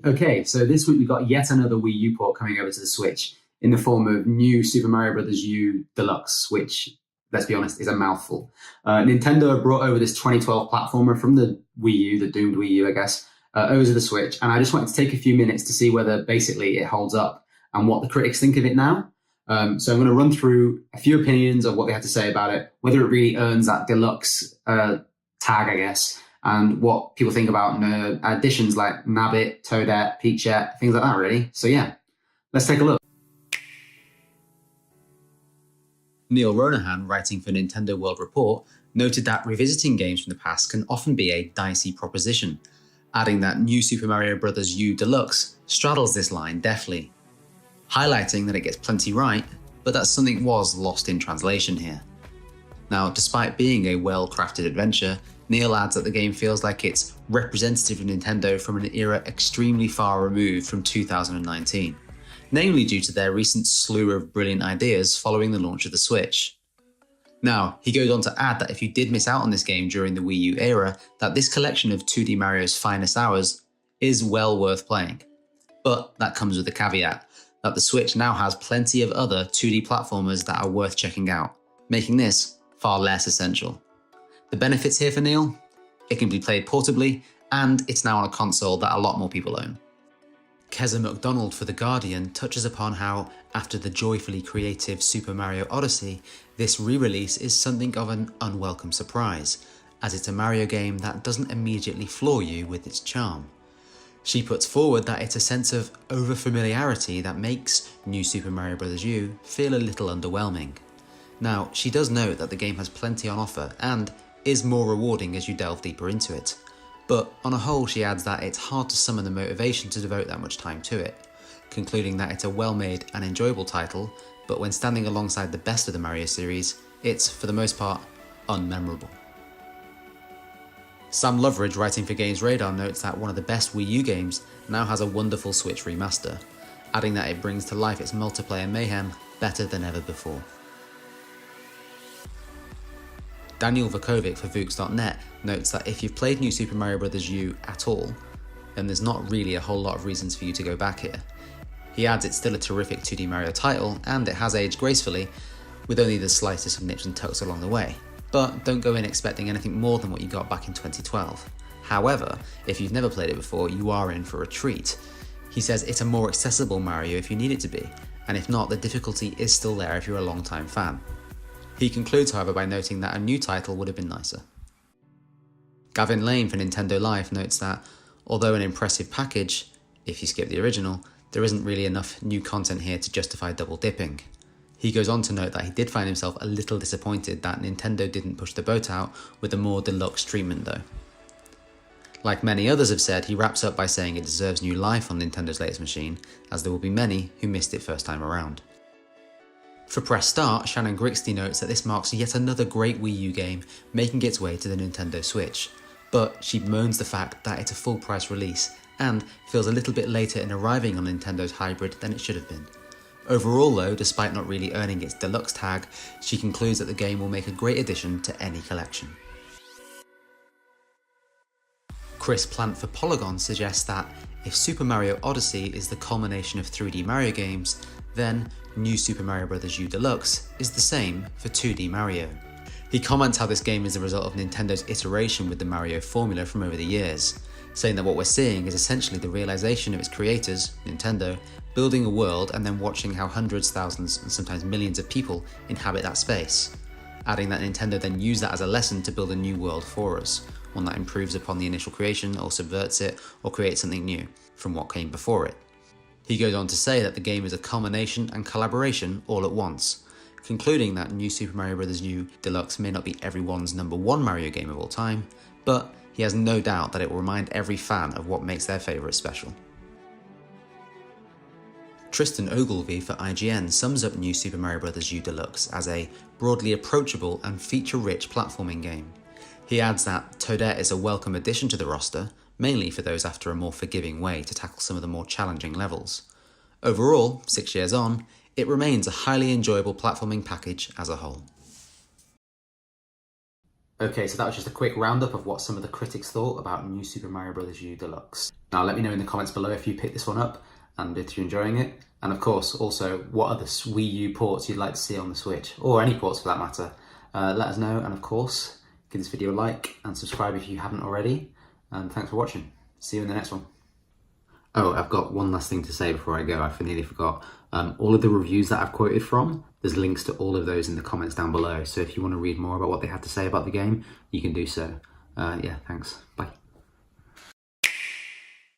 Okay, so this week we got yet another Wii U port coming over to the Switch in the form of new Super Mario Bros. U Deluxe, which, let's be honest, is a mouthful. Nintendo brought over this 2012 platformer from the Wii U, the doomed Wii U, I guess, over to the Switch, and I just wanted to take a few minutes to see whether basically it holds up and what the critics think of it now. So I'm going to run through a few opinions of what they had to say about it, whether it really earns that Deluxe tag, I guess, and what people think about additions like Nabbit, Toadette, Peachette, things like that, really. So yeah, let's take a look. Neil Ronahan, writing for Nintendo World Report, noted that revisiting games from the past can often be a dicey proposition, adding that New Super Mario Bros. U Deluxe straddles this line deftly, highlighting that it gets plenty right, but that something was lost in translation here. Now, despite being a well-crafted adventure, Neil adds that the game feels like it's representative of Nintendo from an era extremely far removed from 2019, namely due to their recent slew of brilliant ideas following the launch of the Switch. Now, he goes on to add that if you did miss out on this game during the Wii U era, that this collection of 2D Mario's finest hours is well worth playing. But that comes with a caveat, that the Switch now has plenty of other 2D platformers that are worth checking out, making this far less essential. The benefits here for Neil? It can be played portably, and it's now on a console that a lot more people own. Keza MacDonald for The Guardian touches upon how, after the joyfully creative Super Mario Odyssey, this re-release is something of an unwelcome surprise, as it's a Mario game that doesn't immediately floor you with its charm. She puts forward that it's a sense of over-familiarity that makes New Super Mario Bros. U feel a little underwhelming. Now, she does note that the game has plenty on offer and is more rewarding as you delve deeper into it, but on a whole she adds that it's hard to summon the motivation to devote that much time to it, concluding that it's a well-made and enjoyable title, but when standing alongside the best of the Mario series, it's, for the most part, unmemorable. Sam Loveridge, writing for Games Radar, notes that one of the best Wii U games now has a wonderful Switch remaster, adding that it brings to life its multiplayer mayhem better than ever before. Daniel Vukovic for Vooks.net notes that if you've played New Super Mario Bros. U at all, then there's not really a whole lot of reasons for you to go back here. He adds it's still a terrific 2D Mario title, and it has aged gracefully, with only the slightest of nips and tucks along the way. But don't go in expecting anything more than what you got back in 2012. However, if you've never played it before, you are in for a treat. He says it's a more accessible Mario if you need it to be, and if not, the difficulty is still there if you're a long-time fan. He concludes, however, by noting that a new title would have been nicer. Gavin Lane for Nintendo Life notes that, although an impressive package, if you skip the original, there isn't really enough new content here to justify double dipping. He goes on to note that he did find himself a little disappointed that Nintendo didn't push the boat out with a more deluxe treatment though. Like many others have said, he wraps up by saying it deserves new life on Nintendo's latest machine, as there will be many who missed it first time around. For Press Start, Shannon Grixty notes that this marks yet another great Wii U game making its way to the Nintendo Switch, but she bemoans the fact that it's a full price release and feels a little bit later in arriving on Nintendo's hybrid than it should have been. Overall though, despite not really earning its deluxe tag, she concludes that the game will make a great addition to any collection. Chris Plant for Polygon suggests that if Super Mario Odyssey is the culmination of 3D Mario games, then New Super Mario Bros. U Deluxe is the same for 2D Mario. He comments how this game is the result of Nintendo's iteration with the Mario formula from over the years, saying that what we're seeing is essentially the realization of its creators, Nintendo, building a world and then watching how hundreds, thousands, and sometimes millions of people inhabit that space, adding that Nintendo then used that as a lesson to build a new world for us, one that improves upon the initial creation or subverts it or creates something new from what came before it. He goes on to say that the game is a culmination and collaboration all at once, concluding that New Super Mario Bros. U Deluxe may not be everyone's #1 Mario game of all time, but he has no doubt that it will remind every fan of what makes their favourite special. Tristan Ogilvie for IGN sums up New Super Mario Bros. U Deluxe as a broadly approachable and feature-rich platforming game. He adds that Toadette is a welcome addition to the roster, mainly for those after a more forgiving way to tackle some of the more challenging levels. Overall, 6 years on, it remains a highly enjoyable platforming package as a whole. Okay, so that was just a quick roundup of what some of the critics thought about New Super Mario Bros. U Deluxe. Now let me know in the comments below if you picked this one up and if you're enjoying it. And of course, also, what other Wii U ports you'd like to see on the Switch, or any ports for that matter. Let us know, and of course, give this video a like and subscribe if you haven't already. And thanks for watching. See you in the next one. Oh, I've got one last thing to say before I go. I nearly forgot. All of the reviews that I've quoted from, there's links to all of those in the comments down below. So if you want to read more about what they had to say about the game, you can do so. Yeah, thanks. Bye.